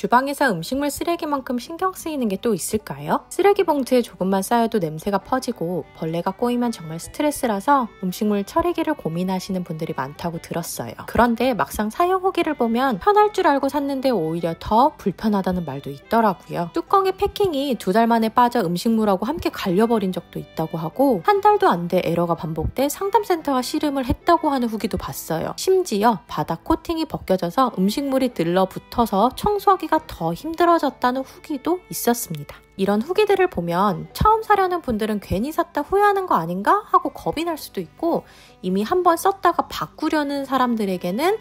주방에서 음식물 쓰레기만큼 신경 쓰이는 게 또 있을까요? 쓰레기 봉투에 조금만 쌓여도 냄새가 퍼지고 벌레가 꼬이면 정말 스트레스라서 음식물 처리기를 고민하시는 분들이 많다고 들었어요. 그런데 막상 사용 후기를 보면 편할 줄 알고 샀는데 오히려 더 불편하다는 말도 있더라고요. 뚜껑의 패킹이 2달 만에 빠져 음식물하고 함께 갈려버린 적도 있다고 하고 한 달도 안 돼 에러가 반복돼 상담센터가 씨름을 했다고 하는 후기도 봤어요. 심지어 바닥 코팅이 벗겨져서 음식물이 들러붙어서 청소하기가 더 힘들어졌다는 후기도 있었습니다. 이런 후기들을 보면 처음 사려는 분들은 괜히 샀다 후회하는 거 아닌가 하고 겁이 날 수도 있고, 이미 한번 썼다가 바꾸려는 사람들에게는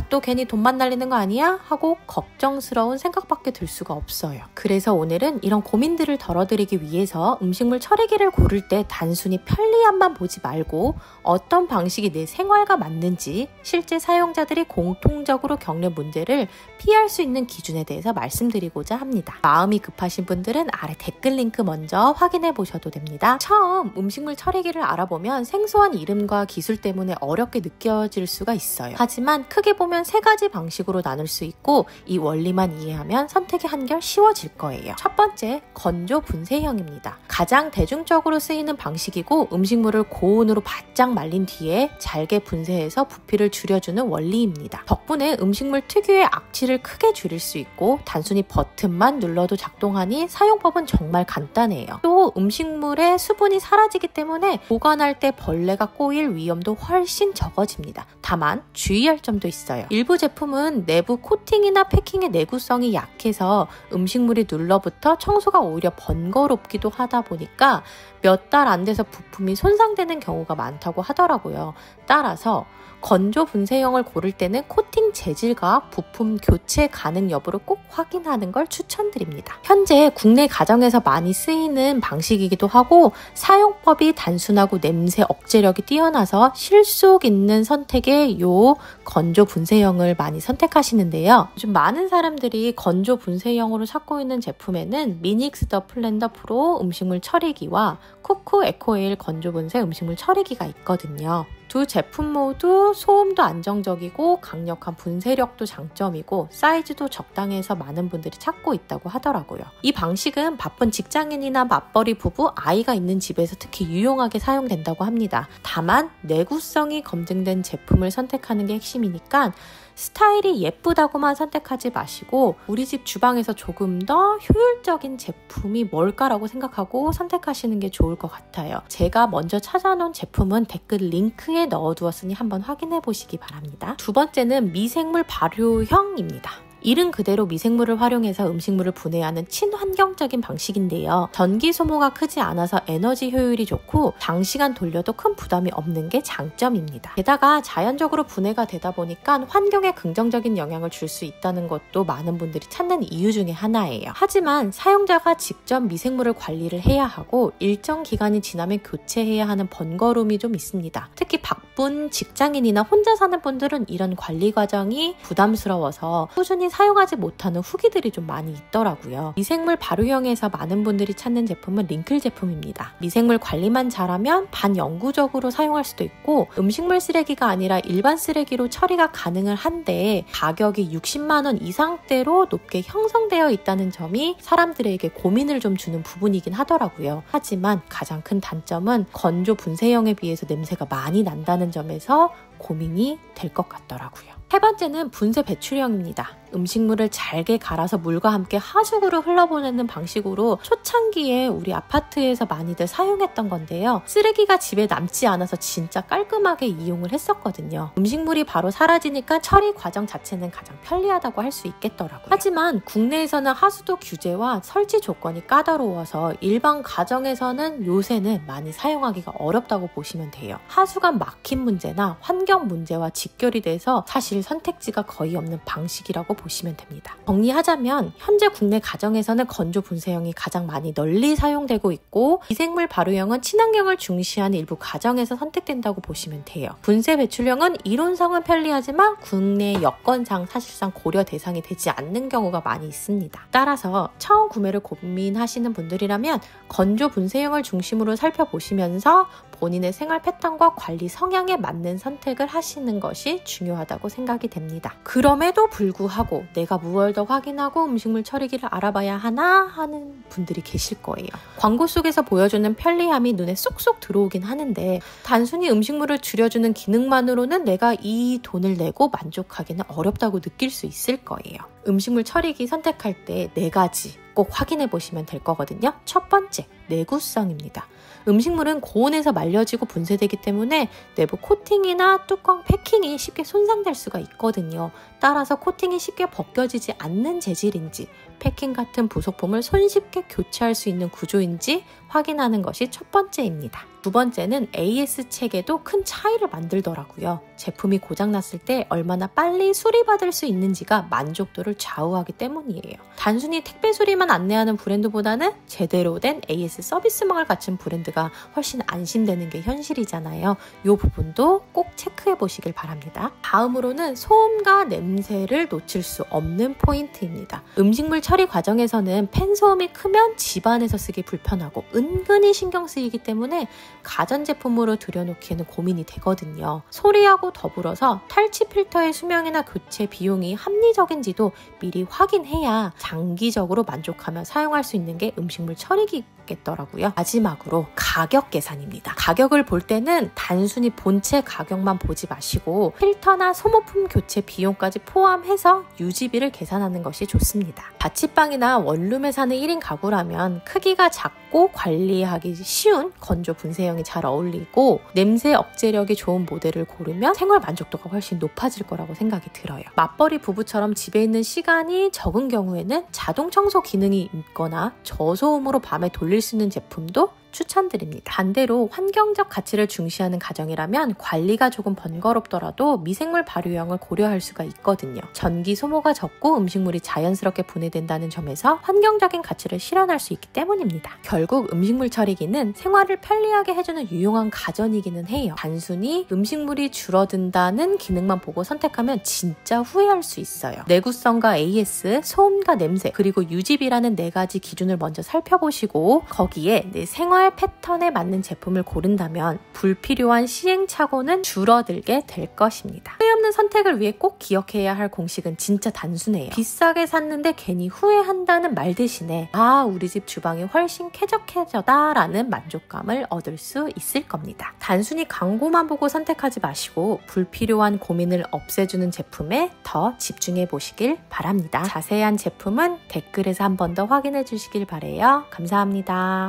또 괜히 돈만 날리는 거 아니야? 하고 걱정스러운 생각밖에 들 수가 없어요. 그래서 오늘은 이런 고민들을 덜어드리기 위해서 음식물 처리기를 고를 때 단순히 편리함만 보지 말고 어떤 방식이 내 생활과 맞는지, 실제 사용자들이 공통적으로 겪는 문제를 피할 수 있는 기준에 대해서 말씀드리고자 합니다. 마음이 급하신 분들은 아래 댓글 링크 먼저 확인해 보셔도 됩니다. 처음 음식물 처리기를 알아보면 생소한 이름과 기술 때문에 어렵게 느껴질 수가 있어요. 하지만 크게 보면 3가지 방식으로 나눌 수 있고, 이 원리만 이해하면 선택이 한결 쉬워질 거예요. 첫 번째, 건조 분쇄형입니다. 가장 대중적으로 쓰이는 방식이고 음식물을 고온으로 바짝 말린 뒤에 잘게 분쇄해서 부피를 줄여주는 원리입니다. 덕분에 음식물 특유의 악취를 크게 줄일 수 있고 단순히 버튼만 눌러도 작동하니 사용법은 정말 간단해요. 또 음식물의 수분이 사라지기 때문에 보관할 때 벌레가 꼬일 위험도 훨씬 적어집니다. 다만 주의할 점도 있어요. 일부 제품은 내부 코팅이나 패킹의 내구성이 약해서 음식물이 눌러붙어 청소가 오히려 번거롭기도 하다 보니까 몇 달 안 돼서 부품이 손상되는 경우가 많다고 하더라고요. 따라서 건조 분쇄형을 고를 때는 코팅 재질과 부품 교체 가능 여부를 꼭 확인하는 걸 추천드립니다. 현재 국내 가정에서 많이 쓰이는 방식이기도 하고 사용법이 단순하고 냄새 억제력이 뛰어나서 실속 있는 선택의 요 건조 분쇄형을 많이 선택하시는데요. 요즘 많은 사람들이 건조 분쇄형으로 찾고 있는 제품에는 미닉스 더 플랜더 프로 음식물 처리기와 쿠쿠 에코에일 건조 분쇄 음식물 처리기가 있거든요. 두 제품 모두 소음도 안정적이고 강력한 분쇄력도 장점이고 사이즈도 적당해서 많은 분들이 찾고 있다고 하더라고요. 이 방식은 바쁜 직장인이나 맞벌이 부부, 아이가 있는 집에서 특히 유용하게 사용된다고 합니다. 다만 내구성이 검증된 제품을 선택하는 게 핵심이니까 스타일이 예쁘다고만 선택하지 마시고 우리 집 주방에서 조금 더 효율적인 제품이 뭘까라고 생각하고 선택하시는 게 좋을 것 같아요. 제가 먼저 찾아놓은 제품은 댓글 링크에 넣어두었으니 한번 확인해 보시기 바랍니다. 두 번째는 미생물 발효형입니다. 이름 그대로 미생물을 활용해서 음식물을 분해하는 친환경적인 방식인데요. 전기 소모가 크지 않아서 에너지 효율이 좋고 장시간 돌려도 큰 부담이 없는 게 장점입니다. 게다가 자연적으로 분해가 되다 보니까 환경에 긍정적인 영향을 줄 수 있다는 것도 많은 분들이 찾는 이유 중에 하나예요. 하지만 사용자가 직접 미생물을 관리를 해야 하고 일정 기간이 지나면 교체해야 하는 번거로움이 좀 있습니다. 특히 바쁜 직장인이나 혼자 사는 분들은 이런 관리 과정이 부담스러워서 꾸준히 사용하지 못하는 후기들이 좀 많이 있더라고요. 미생물 발효형에서 많은 분들이 찾는 제품은 링클 제품입니다. 미생물 관리만 잘하면 반영구적으로 사용할 수도 있고 음식물 쓰레기가 아니라 일반 쓰레기로 처리가 가능을 한데 가격이 60만 원 이상대로 높게 형성되어 있다는 점이 사람들에게 고민을 좀 주는 부분이긴 하더라고요. 하지만 가장 큰 단점은 건조 분쇄형에 비해서 냄새가 많이 난다는 점에서 고민이 될 것 같더라고요. 세 번째는 분쇄 배출형입니다. 음식물을 잘게 갈아서 물과 함께 하수구로 흘러보내는 방식으로 초창기에 우리 아파트에서 많이들 사용했던 건데요. 쓰레기가 집에 남지 않아서 진짜 깔끔하게 이용을 했었거든요. 음식물이 바로 사라지니까 처리 과정 자체는 가장 편리하다고 할 수 있겠더라고요. 하지만 국내에서는 하수도 규제와 설치 조건이 까다로워서 일반 가정에서는 요새는 많이 사용하기가 어렵다고 보시면 돼요. 하수가 막힌 문제나 환경 문제와 직결이 돼서 사실 선택지가 거의 없는 방식이라고 보시면 됩니다. 정리하자면 현재 국내 가정에서는 건조 분쇄형이 가장 많이 널리 사용되고 있고 미생물 발효형은 친환경을 중시하는 일부 가정에서 선택된다고 보시면 돼요. 분쇄 배출형은 이론상은 편리하지만 국내 여건상 사실상 고려 대상이 되지 않는 경우가 많이 있습니다. 따라서 처음 구매를 고민하시는 분들이라면 건조 분쇄형을 중심으로 살펴보시면서 본인의 생활 패턴과 관리 성향에 맞는 선택을 하시는 것이 중요하다고 생각이 됩니다. 그럼에도 불구하고 내가 무얼 더 확인하고 음식물 처리기를 알아봐야 하나 하는 분들이 계실 거예요. 광고 속에서 보여주는 편리함이 눈에 쏙쏙 들어오긴 하는데 단순히 음식물을 줄여주는 기능만으로는 내가 이 돈을 내고 만족하기는 어렵다고 느낄 수 있을 거예요. 음식물 처리기 선택할 때 4가지 꼭 확인해 보시면 될 거거든요. 첫 번째, 내구성입니다. 음식물은 고온에서 말려지고 분쇄되기 때문에 내부 코팅이나 뚜껑 패킹이 쉽게 손상될 수가 있거든요. 따라서 코팅이 쉽게 벗겨지지 않는 재질인지 패킹 같은 부속품을 손쉽게 교체할 수 있는 구조인지 확인하는 것이 첫 번째입니다. 두 번째는 AS 체계도 큰 차이를 만들더라고요. 제품이 고장났을 때 얼마나 빨리 수리받을 수 있는지가 만족도를 좌우하기 때문이에요. 단순히 택배 수리만 안내하는 브랜드보다는 제대로 된 AS 서비스망을 갖춘 브랜드가 훨씬 안심되는 게 현실이잖아요. 이 부분도 꼭 체크해 보시길 바랍니다. 다음으로는 소음과 냄새를 놓칠 수 없는 포인트입니다. 음식물 처리 과정에서는 팬 소음이 크면 집안에서 쓰기 불편하고 은근히 신경 쓰이기 때문에 가전제품으로 들여놓기에는 고민이 되거든요. 소리하고 더불어서 탈취 필터의 수명이나 교체 비용이 합리적인지도 미리 확인해야 장기적으로 만족하며 사용할 수 있는 게 음식물 처리기겠더라고요. 마지막으로 가격 계산입니다. 가격을 볼 때는 단순히 본체 가격만 보지 마시고 필터나 소모품 교체 비용까지 포함해서 유지비를 계산하는 것이 좋습니다. 자취방이나 원룸에 사는 1인 가구라면 크기가 작고 관리하기 쉬운 건조 분쇄형이 잘 어울리고 냄새 억제력이 좋은 모델을 고르면 생활 만족도가 훨씬 높아질 거라고 생각이 들어요. 맞벌이 부부처럼 집에 있는 시간이 적은 경우에는 자동 청소 기능이 있거나 저소음으로 밤에 돌릴 수 있는 제품도 추천드립니다. 반대로 환경적 가치를 중시하는 가정이라면 관리가 조금 번거롭더라도 미생물 발효형을 고려할 수가 있거든요. 전기 소모가 적고 음식물이 자연스럽게 분해된다는 점에서 환경적인 가치를 실현할 수 있기 때문입니다. 결국 음식물 처리기는 생활을 편리하게 해주는 유용한 가전이기는 해요. 단순히 음식물이 줄어든다는 기능만 보고 선택하면 진짜 후회할 수 있어요. 내구성과 AS, 소음과 냄새, 그리고 유지비라는 4가지 기준을 먼저 살펴보시고 거기에 내 생활 패턴에 맞는 제품을 고른다면 불필요한 시행착오는 줄어들게 될 것입니다. 후회 없는 선택을 위해 꼭 기억해야 할 공식은 진짜 단순해요. 비싸게 샀는데 괜히 후회한다는 말 대신에 우리 집 주방이 훨씬 쾌적해졌다라는 만족감을 얻을 수 있을 겁니다. 단순히 광고만 보고 선택하지 마시고 불필요한 고민을 없애주는 제품에 더 집중해 보시길 바랍니다. 자세한 제품은 댓글에서 한 번 더 확인해 주시길 바라요. 감사합니다.